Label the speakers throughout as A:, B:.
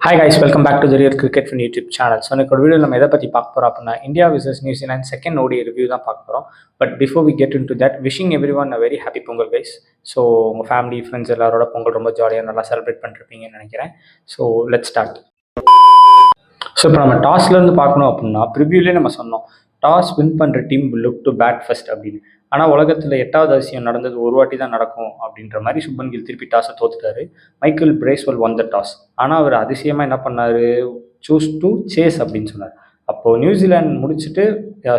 A: Hi guys, welcome back to the real cricket from YouTube channel. So எனக்கு ஒரு video நம்ம எதை பற்றி பார்க்க போகிறோம் அப்படின்னா இந்தியா விசஸ் நியூசிலாந்து செகண்ட் ஓடி ரிவ்யூ தான் பார்க்க போகிறோம். But before we get in to that, wishing every one a very happy Pongal guys. So உங்கள் ஃபேமிலி ஃப்ரெண்ட்ஸ் எல்லாரோட பொங்கல் ரொம்ப ஜாலியாக நல்லா செலிப்ரேட் பண்ணிருப்பீங்கன்னு நினைக்கிறேன். So let's start. ஸோ இப்போ நம்ம டாஸ்லேருந்து பார்க்கணும் அப்படின்னா ப்ரிவியூலேயே நம்ம சொன்னோம் டாஸ் வின் பண்ணுற team look to bat first அப்படின்னு. ஆனால் உலகத்தில் 8வது அதிசயம் நடந்தது ஒரு வாட்டி தான் நடக்கும் அப்படின்ற மாதிரி சுப்மன் கில் திருப்பி டாஸை தோத்துட்டாரு. Michael Bracewell won the toss. ஆனால் அவர் அதிசயமாக என்ன பண்ணார், சூஸ் டு சேஸ் அப்படின்னு சொன்னார். அப்போது நியூசிலாந்து முடிச்சுட்டு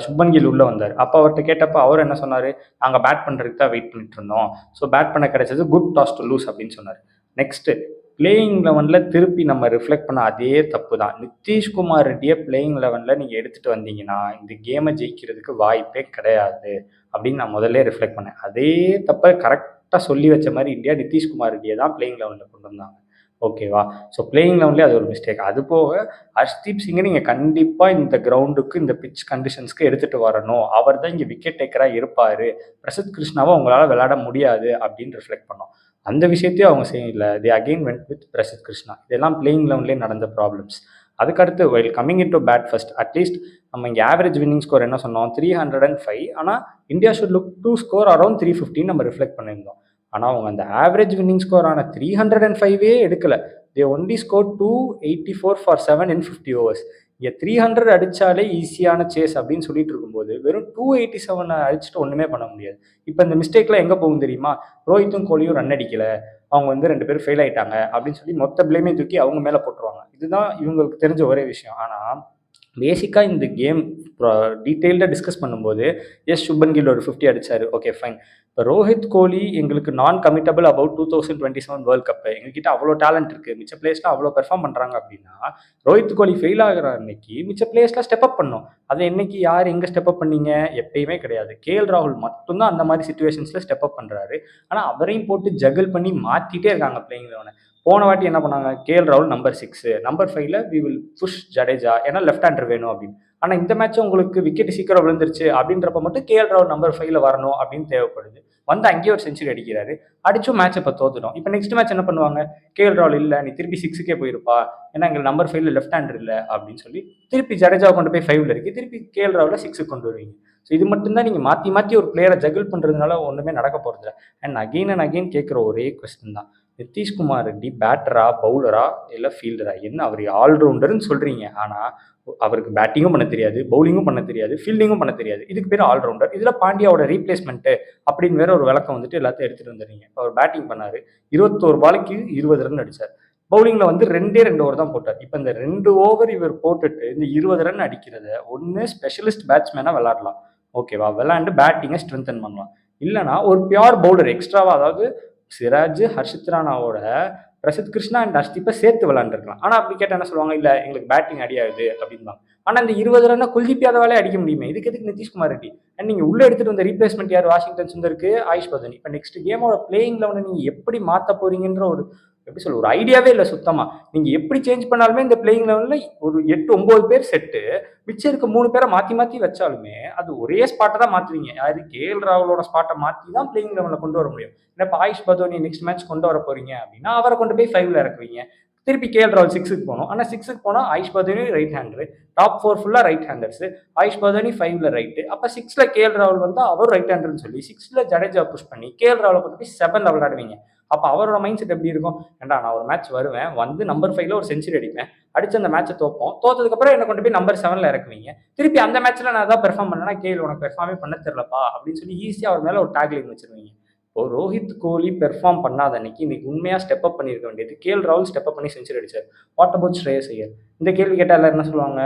A: சுப்மன் கில் உள்ளே வந்தார். அப்போ அவர்கிட்ட கேட்டப்போ அவர் என்ன சொன்னார், நாங்கள் பேட் பண்ணுறதுக்கு தான் வெயிட் பண்ணிட்டு இருந்தோம், ஸோ பேட் பண்ண கிடைச்சது, குட் டாஸ் டு லூஸ் அப்படின்னு சொன்னார். நெக்ஸ்ட்டு பிளேயிங் லெவனில் திருப்பி நம்ம ரிஃப்ளெக்ட் பண்ண அதே தப்பு தான். நிதிஷ்குமார் ரெட்டியை பிளேயிங் லெவனில் நீங்கள் எடுத்துகிட்டு வந்தீங்கன்னா இந்த கேமை ஜெயிக்கிறதுக்கு வாய்ப்பே கிடையாது அப்படின்னு நான் முதல்ல ரிஃப்ளெக்ட் பண்ணேன். அதே தப்பை கரெக்டாக சொல்லி வச்ச மாதிரி இந்தியா நிதிஷ்குமார் ரெட்டியை தான் பிளேயிங் லெவனில் கொண்டு வந்தாங்க. ஓகேவா? ஸோ பிளேயிங் லெவன்லேயே அது ஒரு மிஸ்டேக். அது போக ஹர்ஷ்தீப் சிங்கை நீங்கள் கண்டிப்பாக இந்த கிரவுண்டுக்கு இந்த பிச் கண்டிஷன்ஸ்க்கு எடுத்துகிட்டு வரணும், அவர் தான் இங்கே விக்கெட் டேக்கராக இருப்பார், பிரசித் கிருஷ்ணாவை உங்களால் விளையாட முடியாது அப்படின்னு ரிஃப்ளெக்ட் பண்ணோம். அந்த விஷயத்தையும் அவங்க செய்யல. They again went with Prasidh Krishna. இதெல்லாம் பிளேயிங் லெவன்லேயே நடந்த ப்ராப்ளம்ஸ். அதுக்கடுத்து while coming in to bat first, at least நம்ம இங்கே ஆவரேஜ் வின்னிங் ஸ்கோர் என்ன சொன்னோம், 305. ஆனால் India should look to score around 350 நம்ம ரிஃப்ளெக்ட் பண்ணியிருந்தோம். ஆனால் அவங்க அந்த ஆவரேஜ் வின்னிங் ஸ்கோர் ஆன 305 எடுக்கல. They only score 284 for 7 in 50 overs. இங்கே 300 அடித்தாலே ஈஸியான சேஸ் அப்படின்னு சொல்லிட்டு இருக்கும்போது வெறும் 287 அடிச்சுட்டு ஒன்றுமே பண்ண முடியாது. இப்போ இந்த மிஸ்டேக்லாம் எங்கே போகும் தெரியுமா, ரோஹித்தும் கோலியும் ரன் அடிக்கலை, அவங்க 2 பேரும் ஃபெயில் ஆயிட்டாங்க அப்படின்னு சொல்லி மொத்த பிளேமே தூக்கி அவங்க மேலே போட்டுருவாங்க. இதுதான் இவங்களுக்கு தெரிஞ்ச ஒரே விஷயம். ஆனால் பேசிக்காக இந்த கேம் டீட்டெயில்டாக டிஸ்கஸ் பண்ணும்போது சுப்மன் கில் ஒரு 50 அடித்தார், ஓகே ஃபைன். இப்போ ரோஹித் கோலி எங்களுக்கு நான் கமிட்டபிள் அபவுட் 2027 வேர்ல்ட் கப்பு, எங்ககிட்ட அவ்வளோ டேலண்ட் இருக்குது, மிச்ச பிளேஸ்லாம் அவ்வளோ பெர்ஃபார்ம் பண்ணுறாங்க அப்படின்னா ரோஹித் கோலி ஃபெயில் ஆகிற அன்னைக்கு மிச்ச பிளேஸ்லாம் ஸ்டெப் அப் பண்ணும். அதை என்னைக்கு யார் எங்கே ஸ்டெப் அப் பண்ணீங்க, எப்பயுமே கிடையாது. கேஎல் ராகுல் மட்டும்தான் அந்த மாதிரி சுச்சுவேஷன்ஸில் ஸ்டெப் அப் பண்ணுறாரு. ஆனால் அவரையும் போட்டு ஜகிள் பண்ணி மாற்றிட்டே இருக்காங்க பிளேயிங் லெவனை. போன வாட்டி என்ன பண்ணாங்க, கேஎல் ராகுல் நம்பர் 6, நம்பர் 5ல வி வில் புஷ் ஜடேஜா, ஏன்னா லெஃப்ட் ஹேண்டர் வேணும் அப்படின்னு. ஆனால் இந்த மேட்சும் உங்களுக்கு விக்கெட் சீக்கிரம் விழுந்துருச்சு அப்படின்றப்ப மட்டும் கேஎல் ராகுல் நம்பர் 5ல வரணும் அப்படின்னு தேவைப்படுது. வந்து அங்கேயே ஒரு செஞ்சுரி அடிக்கிறாரு, அடிச்சும் மேட்ச் இப்போ தோத்துட்டோம். இப்போ நெக்ஸ்ட் மேட்ச் என்ன பண்ணுவாங்க, கேஎல் ராகுல் இல்லை, நீ திருப்பி 6க்கே போயிருப்பா, ஏன்னா எங்களுக்கு நம்பர் 5ல லெஃப்ட் ஹேண்டர் இல்லை அப்படின்னு சொல்லி திருப்பி ஜடேஜாவை கொண்டு போய் 5ல இருக்கு, திருப்பி கேஎல் ராகுல 6க்கு கொண்டு வருவீங்க. ஸோ இது மட்டும்தான் நீங்கள் மாற்றி மாற்றி ஒரு பிளேயரை ஜகிள் பண்ணுறதுனால ஒன்றுமே நடக்க போகிறது இல்லை. அண்ட் அகெயின் கேட்குற ஒரே கொஸ்டின் தான், நிதிஷ்குமார் ரெட்டி பேட்டரா, பவுலரா, இல்லை ஃபீல்டரா? என்ன அவர் ஆல்ரவுண்டர்னு சொல்கிறீங்க, ஆனால் அவருக்கு பேட்டிங்கும் பண்ண தெரியாது, பவுலிங்கும் பண்ண தெரியாது, ஃபீல்டிங்கும் பண்ண தெரியாது. இதுக்கு பேர் ஆல்ரவுண்டர். இதில் பாண்டியாவோட ரீப்ளேஸ்மெண்ட்டு அப்படின்னு வேற ஒரு விளக்கம் வந்துட்டு எல்லாத்தையும் எடுத்துகிட்டு வந்துடுறீங்க. அவர் பேட்டிங் பண்ணார், 21 பாலுக்கு 20 ரன் அடித்தார். பவுலிங்கில் 2 ஓவர் தான் போட்டார். இப்போ இந்த 2 ஓவர் இவர் போட்டுட்டு இந்த 20 ரன் அடிக்கிறத ஒன்று ஸ்பெஷலிஸ்ட் பேட்ஸ்மேனாக விளாடலாம், ஓகேவா, விளாண்டு பேட்டிங்கை ஸ்ட்ரென்தன் பண்ணலாம். இல்லைனா ஒரு பியூர் பவுலர் எக்ஸ்ட்ராவாக, அதாவது சிராஜ், ஹர்ஷித் ராணாவோட பிரசித் கிருஷ்ணா அண்ட் ஹர்ஷ்தீப்பை சேர்த்து விளாண்டுருக்கலாம். ஆனால் அப்படி கேட்டால் என்ன சொல்லுவாங்க, இல்லை எங்களுக்கு பேட்டிங் அடியாகுது அப்படின்பாங்க. ஆனால் இந்த 20 ரன்னை குல்தீப் யாதவாலே அடிக்க முடியுமே, இதுக்கு எதுக்கு நிதிஷ்குமார் ரெட்டி? அண்ட் நீங்கள் உள்ளே எடுத்துகிட்டு வந்த ரீப்ளேஸ்மெண்ட் யார், வாஷிங்டன் சுந்தருக்கு, ஆயுஷ் பதனி. இப்போ நெக்ஸ்ட் கேமோட பிளேயிங் லெவனை நீங்கள் எப்படி மாற்ற போறீங்கன்ற ஒரு எப்படி சொல்ல ஒரு ஐடியாவே இல்லை சுத்தமாக. நீங்கள் எப்படி சேஞ்ச் பண்ணாலுமே இந்த பிளேயிங் லெவனில் ஒரு 8-9 பேர் செட்டு, மிச்சம் இருக்க 3 பேரை மாற்றி வச்சாலுமே அது ஒரே ஸ்பாட்டை தான் மாற்றுவீங்க. யாரு, கேஎல் ராகுலோட ஸ்பாட்டை மாற்றி தான் பிளேயிங் லெவனில் கொண்டு வர முடியும். ஏன்னா இப்போ ஆயுஷ் பதோனி நெக்ஸ்ட் மேட்ச் கொண்டு வர போறீங்க அப்படின்னா அவரை கொண்டு போய் 5ல இறக்குவீங்க, திருப்பி கேஎல் ராகுல் 6க்கு போகணும். ஆனால் 6க்கு போனால் Ayush Badoni right hander, top 4 ஃபுல்லாக ரைட் ஹேண்டர்ஸ், ஆயுஷ் பதோனி 5ல ரைட்டு. அப்போ 6ல கேஎல் ராகுல் வந்து அவர் ரைட் ஹேண்டர்னு சொல்லி 6ல ஜடேஜா புஷ் பண்ணி கேஎல் ராகுலை கொண்டு போய் 7ல விளையாடுவீங்க. அப்போ அவரோட மைண்ட் செட் எப்படி இருக்கும், ஏன்டா நான் ஒரு மேட்ச் வருவேன், வந்து நம்பர் 5ல ஒரு செஞ்சுரி அடிப்பேன், அடிச்சு அந்த மேட்சை தோப்போம், தோத்ததுக்கப்புறம் என்னை கொண்டு போய் நம்பர் 7ல இறக்குவீங்க, திருப்பி அந்த மேட்ச்ல நான் ஏதாவது பெர்ஃபார்ம் பண்ணேன்னா கேஎல் உனக்கு பெர்ஃபார்மே பண்ண தெரியலப்பா அப்படின்னு சொல்லி ஈஸியாக அவர் மேலே ஒரு டேக்லைன் வச்சிருவீங்க. இப்போ ரோஹித் கோலி பெர்ஃபார்ம் பண்ணாத அன்னைக்கு இன்னைக்கு உண்மையாக ஸ்டெப் அப் பண்ணியிருக்க வேண்டியது கேஎல் ராகுல் ஸ்டெப் அப் பண்ணி செஞ்சுரி அடிச்சார். வாட் அபவுட் ஸ்ரேயஸ் ஐயர்? இந்த கேள்வி கேட்டால் எல்லாரும் என்ன சொல்லுவாங்க,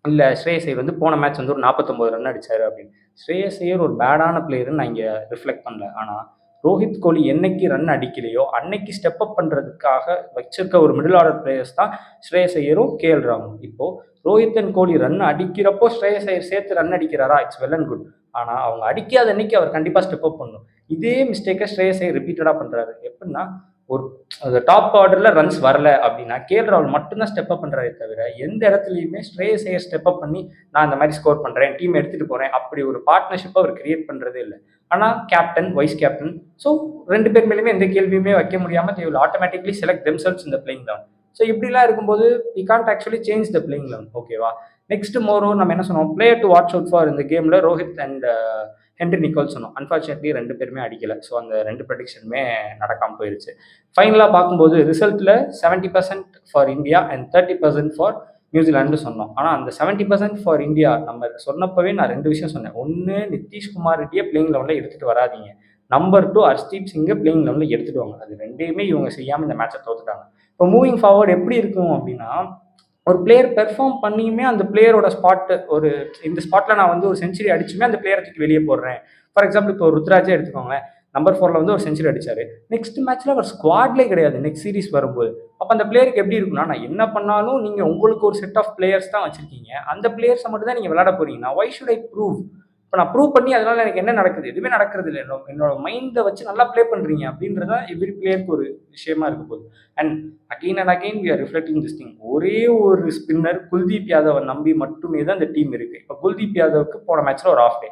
A: இல்லை ஸ்ரேயஸ் ஐயர் வந்து போன மேட்ச் வந்து ஒரு 49 ரன் அடிச்சாரு அப்படின்னு. ஸ்ரேயஸ் ஐயர் ஒரு பேடான பிளேயர்னு நான் இங்கே ரிஃப்ளெக்ட் பண்ணல. ஆனால் ரோஹித் கோலி என்னைக்கு ரன் அடிக்கலையோ அன்னைக்கு ஸ்டெப் அப் பண்ணுறதுக்காக வச்சிருக்க ஒரு மிடில் ஆர்டர் பிளேயர்ஸ் தான் ஸ்ரேயஸ் ஐயரும் கேஎல் ராகுலும். இப்போது ரோஹித் அண்ட் கோலி ரன் அடிக்கிறப்போ ஸ்ரேயஸ் ஐயர் சேர்த்து ரன் அடிக்கிறாரா, இட்ஸ் வெல் அண்ட் குட். ஆனால் அவங்க அடிக்காத அன்னைக்கு அவர் கண்டிப்பாக ஸ்டெப் அப் பண்ணணும். இதே மிஸ்டேக்கை ஸ்ரேயஸ் ஐயர் ரிப்பீட்டடாக பண்ணுறாரு. எப்படின்னா ஒரு டாப் ஆர்டரில் ரன்ஸ் வரல அப்படின்னா கேஎல் ராகுல் மட்டும்தான் ஸ்டெப் அப் பண்ணுறாரே தவிர எந்த இடத்துலையுமே ஸ்ரேயஸ் ஐயர் ஸ்டெப் அப் பண்ணி நான் இந்த மாதிரி ஸ்கோர் பண்ணுறேன், டீம் எடுத்துகிட்டு போகிறேன், அப்படி ஒரு பார்ட்னர்ஷிப்பை அவர் கிரியேட் பண்ணுறதே இல்லை. ஆனால் கேப்டன், வைஸ் கேப்டன், ஸோ 2 பேர் மேலேயுமே எந்த கேள்வியுமே வைக்க முடியாமல் they will automatically select themselves in the playing down. So இப்படிலாம் இருக்கும்போது we can't actually change the playing eleven. ஓகேவா? நெக்ஸ்ட் மோரோ நம்ம என்ன சொன்னோம், player to watch out for இந்த கேமில் ரோஹித் அண்ட் ஹென்ரி நிக்கோல்ஸ் சொன்னோம். அன்ஃபார்ச்சுனேட்லி ரெண்டு பேருமே அடிக்கல. ஸோ அந்த ரெண்டு ப்ரெடிக்ஷனுமே நடக்காமல் போயிருச்சு. ஃபைனலாக பார்க்கும்போது ரிசல்ட்டில் 70% for India and 30% for New Zealand சொன்னோம். ஆனால் அந்த 70% ஃபார் இந்தியா நம்ம சொன்னப்பவே நான் ரெண்டு விஷயம் சொன்னேன். ஒன்று, நிதிஷ்குமார் ரெட்டியை பிளேயிங் லெவலில் எடுத்துகிட்டு வராதீங்க. நம்பர் 2, ஹர்ஷ்தீப் சிங்கை பிளேயிங் லெவலில் எடுத்துகிட்டு வாங்க. அது ரெண்டையுமே இவங்க செய்யாமல் இந்த மேட்சை தோத்துட்டாங்க. இப்போ மூவிங் ஃபார்வர்டு எப்படி இருக்கும் அப்படின்னா, ஒரு பிளேயர் பெர்ஃபார்ம் பண்ணியுமே அந்த பிளேயரோட ஸ்பாட்டு ஒரு இந்த ஸ்பாட்டில் நான் வந்து ஒரு செஞ்சுரி அடிச்சுமே அந்த பிளேயரை தூக்கி வெளியே போடுறேன். ஃபார் எக்ஸாம்பிள் இப்போ ருத்ராஜே எடுத்துக்கோங்களேன். நம்பர் 4ல் வந்து ஒரு செஞ்சுரி அடிச்சாரு. நெக்ஸ்ட் மேட்ச்ல அவர் ஸ்குவாட்லேயே கிடையாது நெக்ஸ்ட் சீரிஸ் வரும்போது. அப்போ அந்த பிளேயருக்கு எப்படி இருக்குன்னா, நான் என்ன பண்ணாலும் நீங்கள் உங்களுக்கு ஒரு செட் ஆஃப் பிளேயர்ஸ் தான் வச்சிருக்கீங்க. அந்த பிளேயர்ஸை மட்டும் தான் நீங்கள் விளையாட போறீங்கன்னா ஒய் ஷுட் ஐ ப்ரூவ்? இப்போ நான் ப்ரூவ் பண்ணி அதனால எனக்கு என்ன நடக்குது? எதுவுமே நடக்கிறது இல்லை. என்னோட மைண்டை வச்சு நல்லா ப்ளே பண்ணுறீங்க அப்படின்றத எவ்ரி பிளேயருக்கு ஒரு விஷயமா இருக்க போகுது. And again we are reflecting this thing. ஒரே ஒரு ஸ்பின்னர் குல்தீப் யாதவை நம்பி மட்டுமே தான் இந்த டீம் இருக்கு. இப்போ குல்தீப் யாதவுக்கு போன மேட்ச்ல ஒரு ஆஃப் டே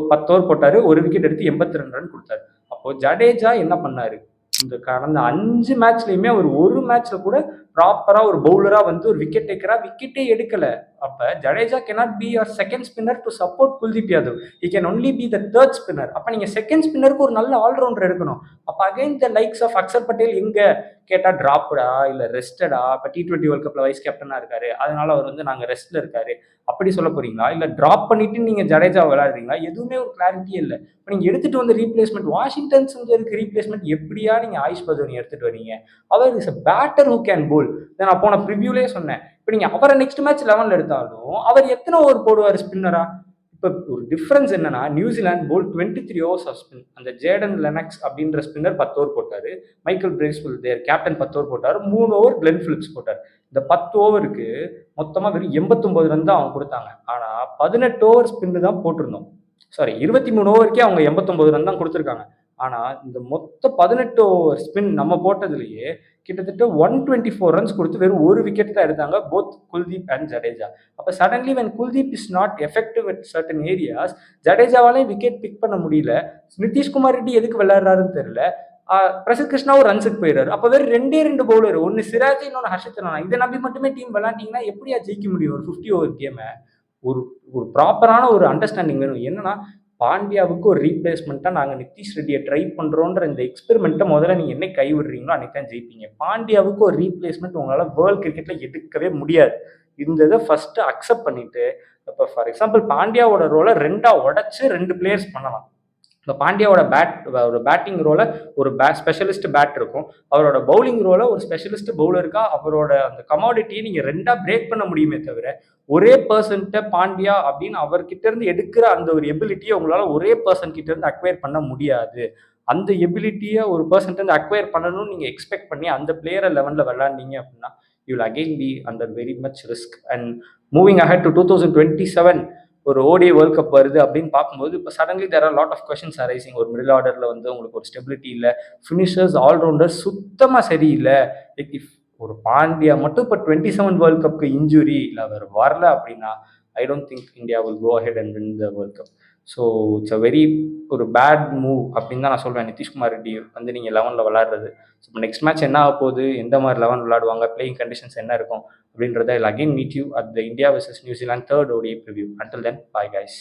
A: 10 ஓவர் போட்டாரு, ஒரு விக்கெட் எடுத்து 82 ரன் கொடுத்தாரு. அப்போ ஜடேஜா என்ன பண்ணாரு? இந்த கடந்த 5 மேட்ச்லயுமே அவர் ஒரு மேட்ச்ல கூட ப்ராப்பரா ஒரு பவுலரா வந்து ஒரு விக்கெட் டேக்கரா விக்கெட்டே எடுக்கல. அப்ப Jadeja cannot be your second spinner to support Kuldeep Yadav. he can only be the third spinner. அப்ப நீங்க செகண்ட் ஸ்பின்னருக்கு ஒரு நல்ல ஆல்ரவுண்டர் எடுக்கணும். அப்ப again the likes of Akshar Patel எங்க கேட்டா டிராப்டா இல்ல ரெஸ்டடா? இப்ப T20 வேர்ல்ட் கப்ல வைஸ் கேப்டனா இருக்காரு, அதனால அவர் வந்து நாங்க ரெஸ்ட்ல இருக்காரு அப்படி சொல்ல போறீங்களா? இல்ல டிராப் பண்ணிட்டு நீங்க ஜடேஜா விளையாடுறீங்களா? எதுவுமே ஒரு கிளாரிட்டியே இல்லை. இப்போ நீங்க எடுத்துட்டு வந்த ரீப்ளேஸ்மெண்ட் வாஷிங்டன் சுந்தருக்கு ரீப்ளேஸ்மெண்ட் எப்படியா நீங்க ஆயுஷ் பதோனி எடுத்துட்டு வரீங்க? அவர் is a batter who can bowl. இதை நான் போன ப்ரிவியூலே சொன்னேன். இப்போ நீங்க அவரை நெக்ஸ்ட் மேட்ச் 11ல எடுத்தாலும் அவர் எத்தனை ஓவர் போடுவார் ஸ்பின்னரா? இப்போ ஒரு டிஃபரன்ஸ் என்னன்னா, New Zealand bowl 23 overs of spin. அந்த ஜேடன் லெனக்ஸ் அப்படின்ற ஸ்பின்னர் 10 ஓவர் போட்டாரு. Michael Bracewell their captain 10 over போட்டாரு. 3 ஓவர் கிளென் பிலிப்ஸ் போட்டார். இந்த 10 ஓவருக்கு மொத்தமா வெறும் 89 ரன் தான் அவங்க கொடுத்தாங்க. ஆனா 18 ஓவர் ஸ்பின்னு தான் போட்டிருந்தோம். சாரி, 23 ஓவருக்கே அவங்க 89 ரன் தான் கொடுத்துருக்காங்க. ஆனா இந்த மொத்த 18 ஓவர் ஸ்பின் நம்ம போட்டதுலயே கிட்டத்தட்ட 124 ரன்ஸ் கொடுத்து வெறும் ஒரு விக்கெட் தான் எடுத்தாங்க, போத் குல்தீப் அண்ட் ஜடேஜா. அப்ப suddenly when Kuldeep is not effective at certain areas, ஜடேஜாவாலே விக்கெட் பிக் பண்ண முடியல. நிதிஷ்குமார் ரெட்டி எதுக்கு விளையாடுறாருன்னு தெரியல. பிரசித் கிருஷ்ணாவும் ரன்ஸுக்கு போயிடுறாரு. அப்ப வேறு ரெண்டு பவுலர், ஒன்னு சிராஜ், இன்னொன்னு ஹர்ஷித் ராணா. இதை நம்பி மட்டுமே டீம் விளையாண்டிங்கன்னா எப்படியா ஜெயிக்க முடியும் ஒரு 50 ஓவர் கேமை? ஒரு ஒரு ப்ராப்பரான ஒரு அண்டர்ஸ்டாண்டிங் வேணும். என்னன்னா, பாண்டியாவுக்கு ஒரு ரீப்ளேஸ்மெண்ட்டாக நாங்கள் நிதிஷ் ரெட்டியை ட்ரை பண்ணுறோன்ற இந்த எக்ஸ்பெரிமெண்ட்டை முதல்ல நீங்கள் என்ன கைவிடுறீங்களோ அன்றைக்கி தான் ஜெயிப்பீங்க. பாண்டியாவுக்கு ஒரு ரீப்ளேஸ்மெண்ட் உங்களால் வேர்ல்டு கிரிக்கெட்டில் எடுக்கவே முடியாது. இந்த இதை ஃபஸ்ட்டு அக்செப்ட் பண்ணிவிட்டு, இப்போ ஃபார் எக்ஸாம்பிள் பாண்டியாவோட ரோலை 2ஆ உடச்சி 2 பிளேயர்ஸ் பண்ணலாம். இப்போ பாண்டியாவோட ஒரு பேட்டிங் ரோல ஒரு ஸ்பெஷலிஸ்ட் பேட் இருக்கும், அவரோட பவுலிங் ரோல ஒரு ஸ்பெஷலிஸ்ட் பவுலருக்கா அவரோட அந்த கமாடிட்டியை நீங்கள் 2ஆ பிரேக் பண்ண முடியுமே தவிர, ஒரே பர்சன்ட்ட பாண்டியா அப்படின்னு அவர்கிட்ட இருந்து எடுக்கிற அந்த ஒரு எபிலிட்டியை உங்களால் ஒரே பர்சன் கிட்ட இருந்து அக்வயர் பண்ண முடியாது. அந்த எபிலிட்டியை ஒரு பர்சன்ட் இருந்து அக்வயர் பண்ணணும்னு நீங்கள் எக்ஸ்பெக்ட் பண்ணி அந்த பிளேயரை 11ல் விளையாண்டீங்க அப்படின்னா you will again be under very much risk. And moving ahead to 2027 ஒரு ஓடிஐ வேர்ல்ட் கப் வருது அப்படின்னு பார்க்கும்போது இப்போ suddenly there are lot of questions arising. ஒரு மிடில் ஆர்டரில் வந்து உங்களுக்கு ஒரு ஸ்டெபிலிட்டி இல்லை, ஃபினிஷர்ஸ் ஆல்ரவுண்டர் சுத்தமாக சரியில்லை. இஃப் ஒரு பாண்டியா மட்டும் இப்போ 27 வேர்ல்ட் கப்புக்கு இன்ஜுரி இல்லை அவர் வரல அப்படின்னா I don't think India will go ahead and win the World Cup. So it's a very ஒரு பேட் மூவ் அப்படின்னு தான் நான் சொல்வேன். நிதிஷ்குமார் ரெட்டி வந்து நீங்கள் 11ல் விளையாடுறது. ஸோ நெக்ஸ்ட் மேட்ச் என்ன ஆக போகுது, எந்த மாதிரி 11 விளையாடுவாங்க, பிளேயிங் கண்டிஷன்ஸ் என்ன இருக்கும் அப்படின்றத I'll again meet you at the India vs New Zealand third ODI preview. Until then, bye guys.